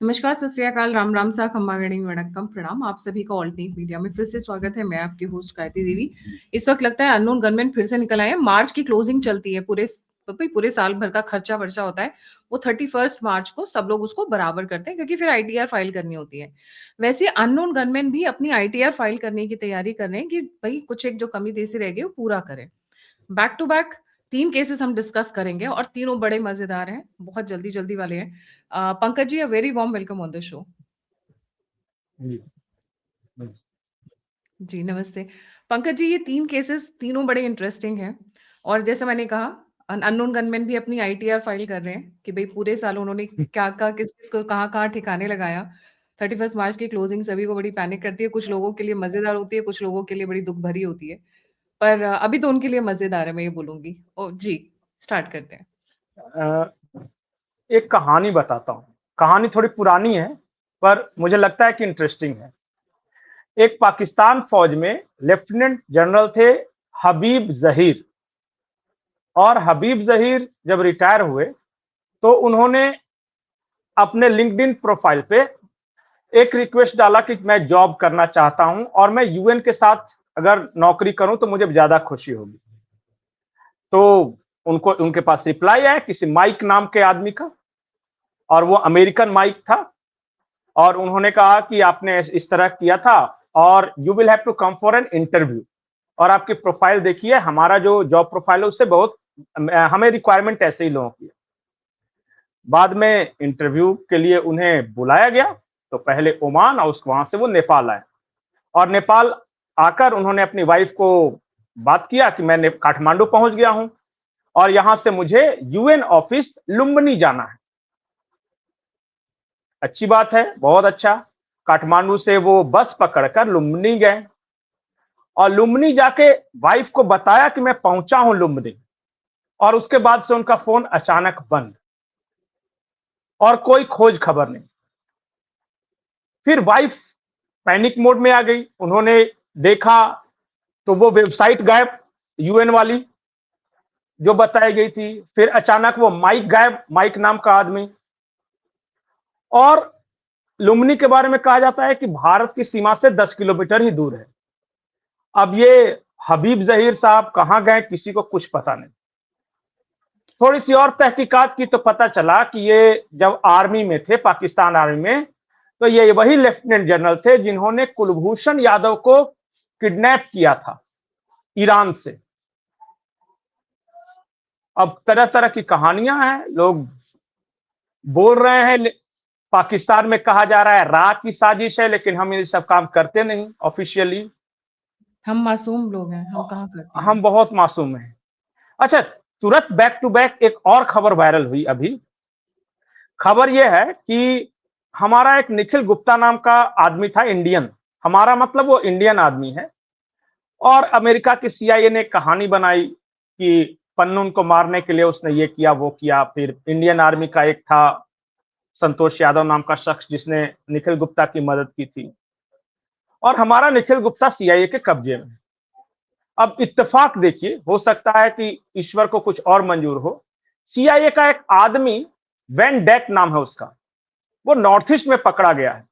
नमस्कार, सत श्री अकाल, राम राम सा, खम्मा गणी वणक्कम, प्रणाम। आप सभी का ऑल्टरनेट मीडिया में फिर से स्वागत है। मैं आपकी होस्ट गायत्री देवी। इस वक्त लगता है अननोन गनमैन फिर से निकल आए हैं। मार्च की क्लोजिंग चलती है, पूरे साल भर का खर्चा वर्चा होता है वो 31 मार्च को सब लोग उसको बराबर करते हैं, क्योंकि फिर आईटीआर फाइल करनी होती है। वैसे अननोन गनमैन भी अपनी आईटीआर फाइल करने की तैयारी कर रहे हैं कि भाई कुछ एक जो कमी देसी रह गई वो पूरा करें। बैक टू बैक 3 केसेस हम डिस्कस करेंगे और तीनों बड़े मजेदार हैं, बहुत जल्दी-जल्दी वाले हैं। Pankaj ji, a very warm welcome on the show. जी, जी। जी, नमस्ते। पंकज जी, ये 3 केसेस तीनों बड़े इंटरेस्टिंग हैं और जैसे मैंने कहा अननोन गनमैन भी अपनी आईटीआर फाइल कर रहे हैं कि भई पूरे साल उन्होंने क्या-क्या, किस-किस को कहाँ-कहाँ ठिकाने लगाया। 31 मार्च की क्लोजिंग सभी को बड़ी पैनिक करती है, कुछ लोगों के लिए मज़ेदार होती है, कुछ लोगों के लिए बड़ी दुःख भरी होती है। पर अभी तो उनके लिए मज़ेदार है, मैं ये बोलूँगी। जी, स्टार्ट करते हैं। अ, एक कहानी बताता हूँ। कहानी थोड़ी पुरानी है, पर मुझे लगता है कि इंटरेस्टिंग है। एक पाकिस्तान फौज में लेफ्टिनेंट जनरल थे हबीब ज़हीर, और हबीब ज़हीर जब रिटायर हुए, तो उन्होंने अपने लिंक्डइन प्रोफाइल पे एक रिक्वेस्ट डाला कि मैं जॉब करना चाहता हूँ और मैं यूएन के साथ अगर नौकरी करूँ तो मुझे ज़्यादा खुशी होगी। तो उनको उनके पास रिप्लाई आया किसी माइक नाम के आदमी का, और वो अमेरिकन माइक था, और उन्होंने कहा कि आपने इस तरह किया था और you will have to come for an interview, और आपकी प्रोफाइल देखिए, हमारा जो जॉब प्रोफाइल है उससे बहुत हमें रिक्वायरमेंट ऐसे ही लोगों की है। बाद में इंटरव्यू के लिए उन्हें बुलाया गया, तो पहले ओमान और वहां से वो नेपाल आए, और नेपाल आकर उन्होंने अपनी वाइफ को बात किया कि मैं काठमांडू पहुंच गया हूं और यहां से मुझे यूएन ऑफिस लुम्बिनी जाना है। अच्छी बात है, बहुत अच्छा। काठमांडू से वो बस पकड़कर लुम्बिनी गए, और लुम्बिनी जाके वाइफ को बताया कि मैं पहुंचा हूं लुम्बिनी, और उसके बाद से उनका फोन अचानक बंद और कोई खोज खबर नहीं। फिर वाइफ पैनिक मोड में आ गई, उन्होंने देखा तो वो वेबसाइट गायब, यूएन वाली जो बताई गई थी। फिर अचानक वो माइक गायब, माइक नाम का आदमी। और लुम्बिनी के बारे में कहा जाता है कि भारत की सीमा से 10 किलोमीटर ही दूर है। अब ये हबीब ज़हीर साहब कहाँ गए, किसी को कुछ पता नहीं। थोड़ी सी और तहकीकात की तो पता चला कि ये जब आर्मी में थे, पाकिस्तान आर्मी में, तो ये वही लेफ्टिनेंट जनरल थे जिन्होंने कुलभूषण यादव को किडनैप किया था ईरान से। अब तरह तरह की कहानियां हैं, लोग बोल रहे हैं। पाकिस्तान में कहा जा रहा है रा की साजिश है, लेकिन हम ये सब काम करते नहीं ऑफिशियली। हम मासूम लोग हैं, हम कहाँ करते हैं। हम बहुत मासूम हैं। अच्छा, तुरंत बैक टू बैक एक और खबर वायरल हुई अभी। खबर यह है कि हमारा एक निखिल गुप्ता नाम का आदमी था, इंडियन, हमारा मतलब वो इंडियन आदमी है, और अमेरिका की सीआईए ने कहानी बनाई कि पन्नून को मारने के लिए उसने ये किया वो किया। फिर इंडियन आर्मी का एक था संतोष यादव नाम का शख्स जिसने निखिल गुप्ता की मदद की थी, और हमारा निखिल गुप्ता सीआईए के कब्जे में। अब इत्तेफाक देखिए, हो सकता है कि ईश्वर को कुछ और मंजूर हो। सीआईए का एक आदमी, वेन डेक नाम है उसका, वो नॉर्थ ईस्ट में पकड़ा गया है,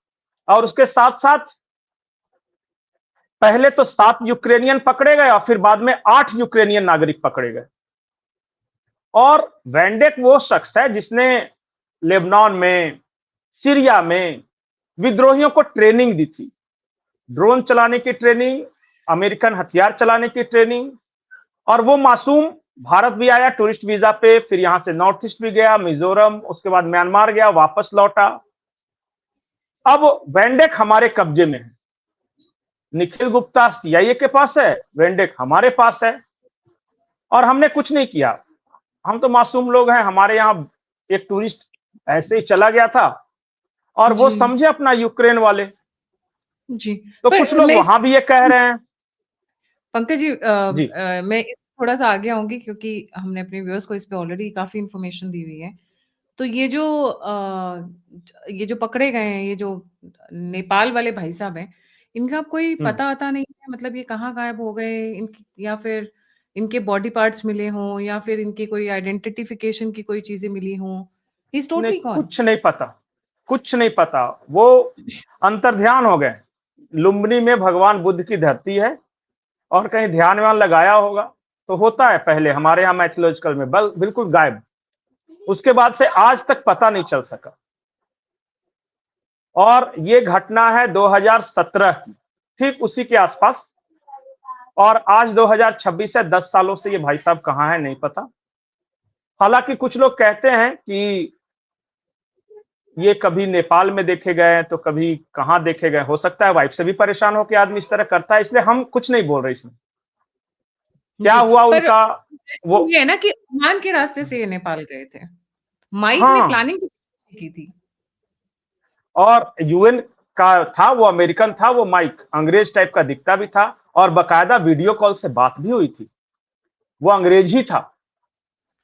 और उसके साथ साथ पहले तो 7 यूक्रेनियन पकड़े गए और फिर बाद में 8 यूक्रेनियन नागरिक पकड़े गए। और वेंडेक वो शख्स है जिसने लेबनान में, सीरिया में विद्रोहियों को ट्रेनिंग दी थी, ड्रोन चलाने की ट्रेनिंग, अमेरिकन हथियार चलाने की ट्रेनिंग। और वो मासूम भारत भी आया टूरिस्ट वीजा पे, फिर यहां से नॉर्थ ईस्ट भी गया, मिजोरम, उसके बाद म्यांमार गया, वापस लौटा। अब वेंडेक हमारे कब्जे में है। निखिल गुप्ता सीआईए के पास है, वेंडेक हमारे पास है, और हमने कुछ नहीं किया। हम तो मासूम लोग हैं। हमारे यहाँ एक टूरिस्ट ऐसे ही चला गया था, और वो जी, समझे अपना यूक्रेन वाले। जी। तो कुछ पर लोग वहां भी ये कह रहे हैं। पंकज जी, जी। मैं इस थोड़ा-सा आगे आऊँगी क्योंकि हमने अपने व्यूअर्स को इस पे ऑलरेडी काफ़ी इन्फॉर्मेशन दी हुई है। तो ये जो पकड़े गए हैं, ये जो नेपाल वाले भाई साहब हैं, इनका कोई हम्म। पता-वता नहीं है? मतलब ये कहाँ गायब हो गए? इनकी या फिर इनके बॉडी पार्ट्स मिले हों या फिर इनकी कोई आइडेंटिफिकेशन की कोई चीज़ें मिली हों? ही इज़ नहीं, टोटली गॉन। कुछ नहीं पता, कुछ नहीं पता, वो अंतर्ध्यान हो गए। लुम्बिनी में भगवान बुद्ध की धरती है और कहीं ध्यान व्यान लगाया होगा, तो होता है पहले हमारे यहाँ मैथोलॉजिकल में, बिल्कुल गायब। उसके बाद से आज तक पता नहीं चल सका। और ये घटना है 2017 की, ठीक उसी के आसपास। और आज 2026 है, 10 सालों से ये भाई साहब कहाँ है नहीं पता। हालांकि कुछ लोग कहते हैं कि ये कभी नेपाल में देखे गए हैं, तो कभी कहाँ देखे गए। हो सकता है वाइफ से भी परेशान होकर आदमी इस तरह करता है, इसलिए हम कुछ नहीं बोल रहे इसमें। क्या जी, हुआ पर उनका वो। ये है ना कि ओमान के रास्ते से ये नेपाल गए थे। माइक ने हाँ, प्लानिंग तो की थी। और यूएन का था, वो अमेरिकन था, वो माइक अंग्रेज टाइप का दिखता भी था, और बकायदा वीडियो कॉल से बात भी हुई थी। वो अंग्रेज ही था।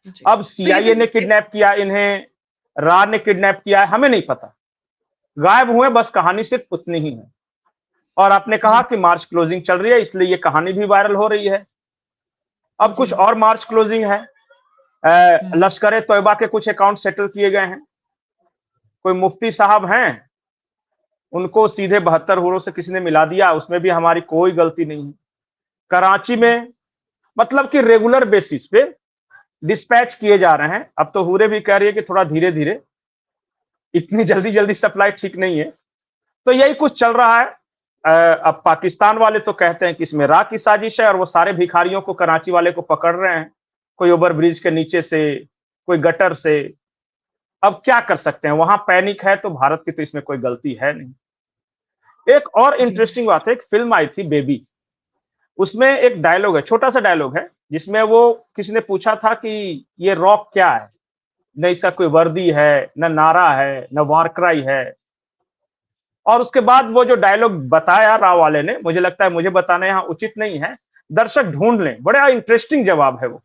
जी, अब तो ये तो सीआईए ने किडनैप किया इन्हें, रा ने किडनैप किया है, हमें नहीं पता। गायब हुए, बस कहानी सिर्फ उतनी ही है। और आपने कहा जी, कि मार्च क्लोजिंग चल रही है, इसलिए ये कहानी भी वायरल हो रही है। अब जी, कुछ और मार्च क्लोजिंग है। लश्कर ए तोयबा के कुछ अकाउंट सेटल किए गए हैं। कोई मुफ्ती साहब हैं, उनको सीधे 72 हुरों से किसी ने मिला दिया, उसमें भी हमारी कोई गलती नहीं है। कराची में मतलब कि रेगुलर बेसिस पे डिस्पैच किए जा रहे हैं। अब तो हुरे भी कह रही है कि थोड़ा धीरे धीरे, इतनी जल्दी जल्दी सप्लाई ठीक नहीं है। तो यही कुछ चल रहा है। अब पाकिस्तान वाले तो कहते हैं कि इसमें रा की साजिश है, और वो सारे भिखारियों को कराची वाले को पकड़ रहे हैं, कोई ओवर ब्रिज के नीचे से, कोई गटर से। अब क्या कर सकते हैं, वहां पैनिक है, तो भारत की तो इसमें कोई गलती है नहीं। एक और जी, इंटरेस्टिंग बात है, एक फिल्म आई थी बेबी, उसमें एक डायलॉग है, छोटा सा डायलॉग है, जिसमें वो किसी ने पूछा था कि ये रॉक क्या है, न इसका कोई वर्दी है, न नारा है, न वारक्राई है। और उसके बाद वो जो डायलॉग बताया राव वाले ने, मुझे लगता है मुझे बताना यहाँ उचित नहीं है, दर्शक ढूंढ लें, बड़ा इंटरेस्टिंग जवाब है वो।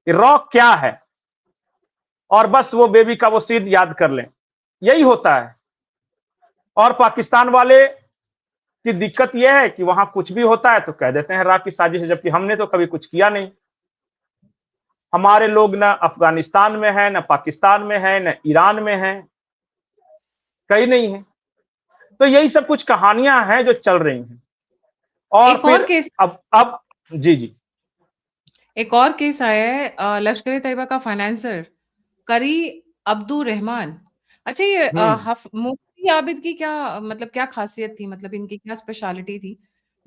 रॉक क्या है, और बस वो बेबी का वो सीन याद कर लें, यही होता है। और पाकिस्तान वाले की दिक्कत यह है कि वहां कुछ भी होता है तो कह देते हैं रा की साजिश है, जबकि हमने तो कभी कुछ किया नहीं। हमारे लोग न अफगानिस्तान में है, न पाकिस्तान में है, न ईरान में है, कहीं नहीं है। तो यही सब कुछ कहानियां हैं जो चल रही हैं। और एक और फिर केस अब जी जी। एक और केस आया है, लश्कर ए तैयबा का फाइनेंसर करी अब्दुल रहमान। अच्छा, ये हम्म। मुफ्ती आबिद की क्या मतलब क्या खासियत थी, मतलब इनकी क्या स्पेशलिटी थी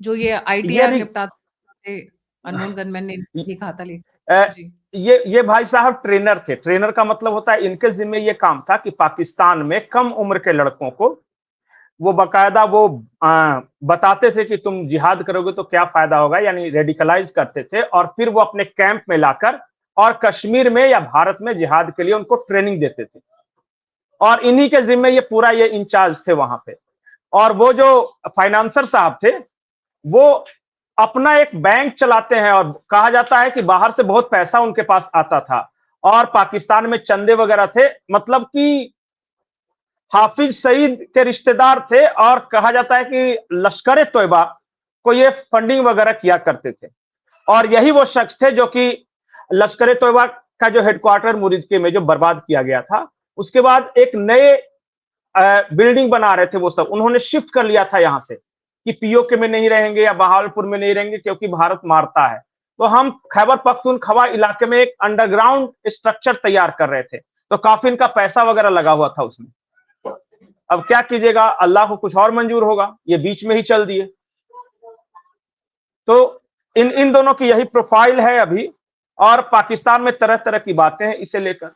जो ये ये आईटीआर भी निपटाते अननोन गनमैन ने लिखा था अ, जी, ये भाई साहब ट्रेनर थे। ट्रेनर का मतलब होता है, इनके जिम्मे ये काम था कि पाकिस्तान में कम उम्र के लड़कों को वो बकायदा वो बताते थे कि तुम जिहाद करोगे तो क्या फायदा होगा, यानी रेडिकलाइज करते थे, और फिर वो अपने कैंप में लाकर और कश्मीर में या भारत में जिहाद के लिए उनको ट्रेनिंग देते थे। और इन्हीं के जिम्मे ये पूरा ये इंचार्ज थे वहां पे। और वो जो फाइनेंसर साहब थे, वो अपना एक बैंक चलाते हैं, और कहा जाता है कि बाहर से बहुत पैसा उनके पास आता था, और पाकिस्तान में चंदे वगैरह थे, मतलब कि हाफिज सईद के रिश्तेदार थे, और कहा जाता है कि लश्कर तोयबा को ये फंडिंग वगैरह किया करते थे। और यही वो शख्स थे जो कि लश्कर तोयबा का जो हेडक्वार्टर मुरीदके में जो बर्बाद किया गया था, उसके बाद एक नए बिल्डिंग बना रहे थे वो सब, उन्होंने शिफ्ट कर लिया था यहाँ से कि पीओके में नहीं रहेंगे या बहावलपुर में नहीं रहेंगे, क्योंकि भारत मारता है। तो हम खैबर पख्तूनख्वा इलाके में एक अंडरग्राउंड स्ट्रक्चर तैयार कर रहे थे, तो काफी इनका पैसा वगैरह लगा हुआ था उसमें। अब क्या कीजिएगा, अल्लाह को कुछ और मंजूर होगा, ये बीच में ही चल दिए। तो इन इन दोनों की यही प्रोफाइल है अभी। और पाकिस्तान में तरह तरह की बातें हैं इसे लेकर।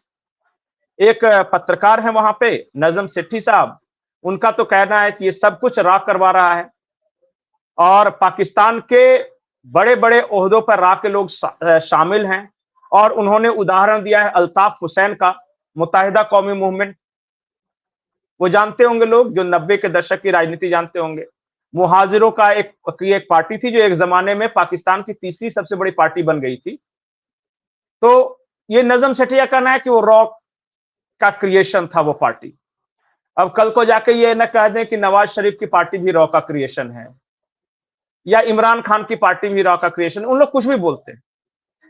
एक पत्रकार है वहां पे, नजम सेठी साहब, उनका तो कहना है कि ये सब कुछ रा करवा रहा है, और पाकिस्तान के बड़े बड़े ओहदों पर रा के लोग शामिल हैं। और उन्होंने उदाहरण दिया है अल्ताफ हुसैन का, मुत्तहिदा कौमी मूवमेंट, वो जानते होंगे लोग जो 90 के दशक की राजनीति जानते होंगे। मुहाजिरों का एक पार्टी थी जो एक जमाने में पाकिस्तान की तीसरी सबसे बड़ी पार्टी बन गई थी। तो ये नजम सेठिया का कहना है कि वो रॉ का क्रिएशन था वो पार्टी। अब कल को जाके ये न कह दें कि नवाज शरीफ की पार्टी भी रॉ का क्रिएशन है, या इमरान खान की पार्टी भी रॉ का क्रिएशन। उन लोग कुछ भी बोलते हैं।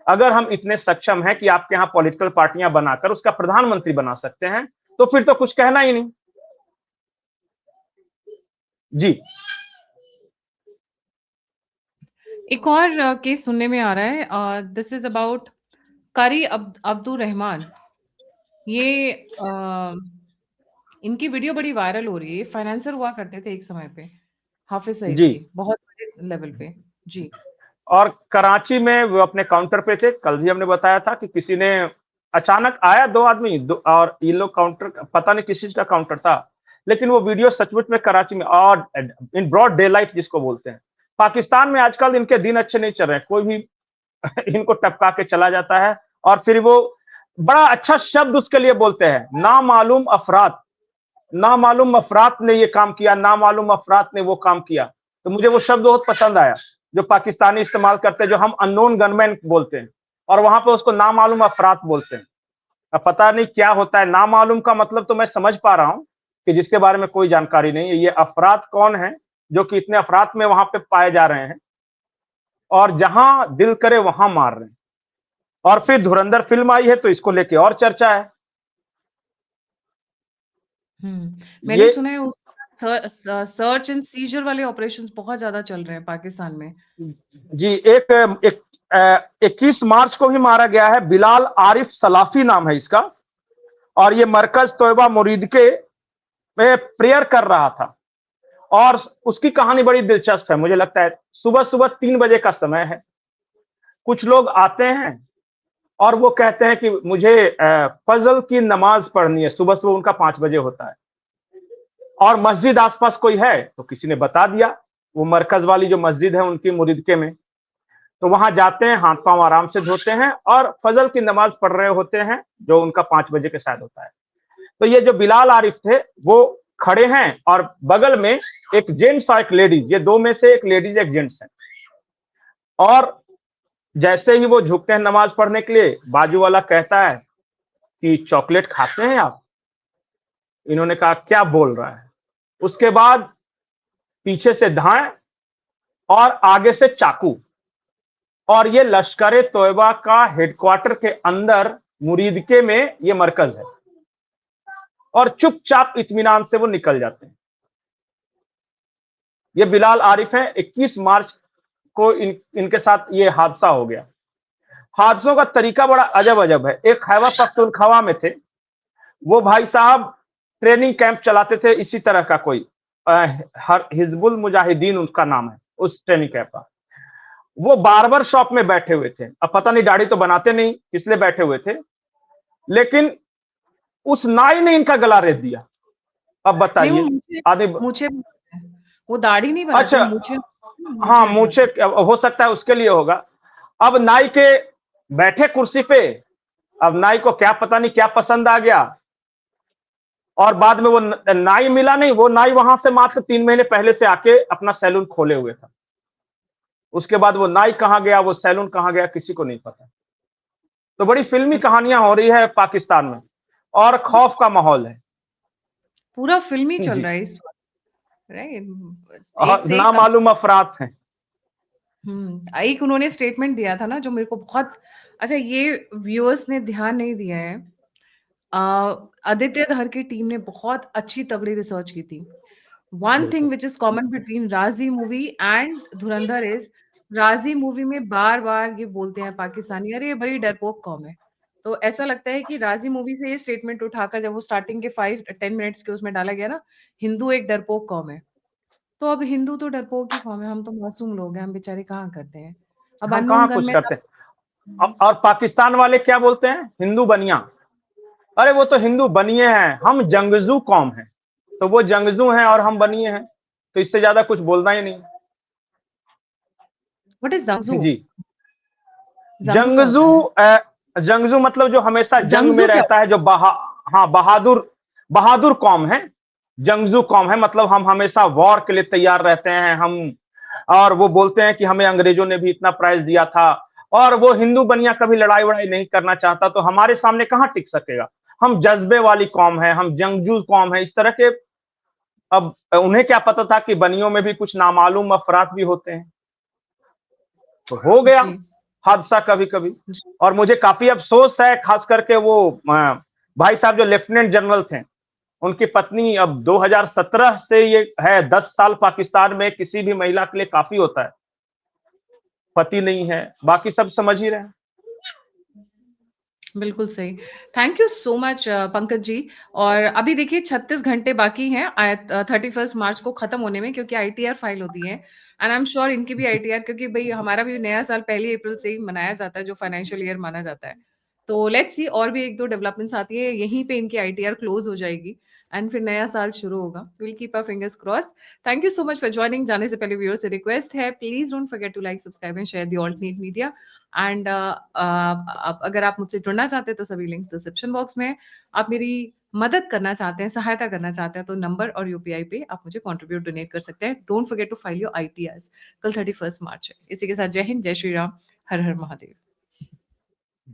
अगर हम इतने सक्षम हैं कि आपके यहाँ पॉलिटिकल पार्टियां बनाकर उसका प्रधानमंत्री बना सकते हैं, तो फिर तो कुछ कहना ही नहीं। जी। एक और केस सुनने में आ रहा है, दिस इज अबाउट कारी अब्दुल रहमान। ये इनकी वीडियो बड़ी वायरल हो रही है। फाइनेंसर हुआ करते थे एक समय पे हाफिज सईद जी। के, बहुत बड़े लेवल पे। जी। और कराची में वो अपने काउंटर पे थे। कल भी हमने बताया था कि किसी ने अचानक आया, दो आदमी और ये लोग काउंटर, पता नहीं किस चीज का काउंटर था, लेकिन वो वीडियो सचमुच में कराची में और इन ब्रॉड डे लाइट जिसको बोलते हैं। पाकिस्तान में आजकल इनके दिन अच्छे नहीं चल रहे, कोई भी इनको टपका के चला जाता है और फिर वो बड़ा अच्छा शब्द उसके लिए बोलते हैं, नामालूम अफराद। नामालूम अफराद ने ये काम किया, नामालूम अफराद ने वो काम किया। तो मुझे वो शब्द बहुत पसंद आया जो पाकिस्तानी इस्तेमाल करते हैं, जो हम अननोन गनमैन बोलते हैं, और वहां पे उसको नामालूम अफराद बोलते हैं। अब पता नहीं क्या होता है नामालूम का मतलब, तो मैं समझ पा रहा हूं कि जिसके बारे में कोई जानकारी नहीं है। ये अफराद कौन है जो कि इतने अफराद में वहां पे पाए जा रहे हैं और जहां दिल करे वहां मार रहे हैं। और फिर धुरंधर फिल्म आई है तो इसको लेके और चर्चा है। मैंने ये सुना है उस सर्च एंड सीजर वाले ऑपरेशंस बहुत ज्यादा चल रहे हैं पाकिस्तान में। जी, एक एक 21 मार्च को ही मारा गया है। बिलाल आरिफ सलाफी नाम है इसका, और ये मरकज तोयबा मुरीदके में प्रेयर कर रहा था। और उसकी कहानी बड़ी दिलचस्प है। मुझे लगता है सुबह सुबह 3 बजे का समय है। कुछ लोग आते हैं और वो कहते हैं कि मुझे फजल की नमाज पढ़नी है। सुबह सुबह उनका 5 बजे होता है और मस्जिद आसपास कोई है तो किसी ने बता दिया, वो मरकज वाली जो मस्जिद है उनकी मुरीदके में। तो वहां जाते हैं, हाथ पांव आराम से धोते हैं और फजल की नमाज पढ़ रहे होते हैं, जो उनका 5 बजे के शायद होता है। तो ये जो बिलाल आरिफ थे वो खड़े हैं और बगल में एक जेंट्स और एक लेडीज, ये दो में से एक लेडीज एक जेंट्स है। और जैसे ही वो झुकते हैं नमाज पढ़ने के लिए, बाजू वाला कहता है कि चॉकलेट खाते हैं आप? इन्होंने कहा क्या बोल रहा है। उसके बाद पीछे से धाए और आगे से चाकू। और ये लश्कर तोयबा का हेडक्वार्टर के अंदर मुरीदके में ये मरकज है, और चुपचाप इत्मीनान से वो निकल जाते हैं। ये बिलाल आरिफ है। 21 मार्च को इनके साथ ये हादसा हो गया। हादसों का तरीका बड़ा अजब अजब है। एक खैबर पख्तूनख्वा में थे, वो भाई साहब ट्रेनिंग कैंप चलाते थे इसी तरह का कोई, हर हिजबुल मुजाहिदीन उसका नाम है उस ट्रेनिंग कैंप का। वो बार्बर शॉप में बैठे हुए थे। अब पता नहीं, दाढ़ी तो बनाते नहीं इसलिए बैठे हुए थे, लेकिन उस नाई ने इनका गला रेत दिया। अब नहीं, वो बताइए मूछे आदमी। मूछे बनाते हैं। वो दाढ़ी नहीं बनाते, अच्छा, वो मूछे हाँ मूछे मूछे बनाते हैं। हो सकता है उसके लिए होगा। अब नाई के बैठे कुर्सी पे, अब नाई को क्या पता नहीं क्या पसंद आ गया, और बाद में वो नाई मिला नहीं। वो नाई वहां से मात्र 3 महीने पहले से आके अपना सैलून खोले हुए था। उसके बाद वो नाई कहाँ गया, वो सैलून कहाँ गया, किसी को नहीं पता। तो बड़ी फिल्मी कहानियां हो रही है पाकिस्तान में और खौफ का माहौल है। पूरा फिल्मी चल जी। रहा है इस वक्त, राइट? एक से एक नामालूम अफराद हैं। एक उन्होंने स्टेटमेंट दिया था ना जो मेरे को बहुत अच्छा, ये व्यूअर्स ने ध्यान नहीं दिया है। अ, आदित्य धर की टीम ने बहुत अच्छी तगड़ी रिसर्च की थी। वन थिंग बिल्कुल। विच इज कॉमन बिटवीन राजी मूवी एंड धुरंधर इज, राजी मूवी में बार बार ये बोलते हैं पाकिस्तानी, अरे ये बड़ी डरपोक कौम है। तो ऐसा लगता है कि राजी मूवी से ये स्टेटमेंट उठाकर जब वो स्टार्टिंग के 5-10 मिनट्स के उसमें डाला गया ना, हिंदू एक डरपोक कौम है। तो अब हिंदू तो डरपोक ही कौम है, हम तो मासूम लोग हैं, हम बेचारे कहाँ करते हैं। अब हम अननोन कहाँ कुछ गनमैन करते हैं। और पाकिस्तान वाले क्या बोलते हैं? हिंदू बनिया। अरे वो तो हिंदू बनिए हैं, हम जंगजू कौम हैं। तो वो जंगजू हैं और हम बनिए हैं, तो इससे ज्यादा कुछ बोलना ही नहीं। What is जंगजू? जी। जंगजू क्या जंगजू होता है? जंगजू मतलब जो हमेशा जंग में जंगजू क्या रहता होता है, जो हाँ बहादुर, बहादुर कौम है। जंगजू कौम है मतलब हम हमेशा वॉर के लिए तैयार रहते हैं हम। और वो बोलते हैं कि हमें अंग्रेजों ने भी इतना प्राइज दिया था, और वो हिंदू बनिया कभी लड़ाई वड़ाई नहीं करना चाहता, तो हमारे सामने कहाँ टिक सकेगा। हम जज्बे वाली कौम है, हम जंगजू कौम है, इस तरह के। अब उन्हें क्या पता था कि बनियों में भी कुछ नामालूम अफराद भी होते हैं। तो हो गया जी, हादसा कभी कभी। जी। और मुझे काफी अफसोस है, खास करके वो भाई साहब जो लेफ्टिनेंट जनरल थे, उनकी पत्नी अब 2017 से ये है, 10 साल पाकिस्तान में किसी भी महिला के लिए काफी होता है। पति नहीं है, बाकी सब समझ ही रहे हैं। बिल्कुल सही। Thank you so much Pankaj ji. और अभी देखिए 36 घंटे बाकी हैं 31 मार्च को खत्म होने में, क्योंकि आईटीआर फाइल होती है एंड आई एम श्योर इनकी भी आईटीआर, क्योंकि भाई हमारा भी नया साल 1 अप्रैल से ही मनाया जाता है, जो फाइनेंशियल ईयर माना जाता है। तो लेट्स सी, और भी 1-2 डेवलपमेंट्स आती है, यहीं पे इनकी आईटीआर क्लोज हो जाएगी एंड फिर नया साल शुरू होगा। Will keep our fingers crossed. Thank you so much for joining. जाने से पहले व्यूअर्स से रिक्वेस्ट है, please don't forget to like, subscribe and share the alternate media. And अगर आप मुझसे जुड़ना चाहते हैं तो सभी लिंक्स डिस्क्रिप्शन बॉक्स में हैं। आप मेरी मदद करना चाहते हैं, सहायता करना चाहते हैं, तो नंबर और यूपीआई पे आप मुझे कंट्रीब्यूट डोनेट कर सकते हैं। Don't forget to file your ITRs. कल 31 मार्च है। इसी के साथ जय हिंद, जय श्री राम, हर हर महादेव।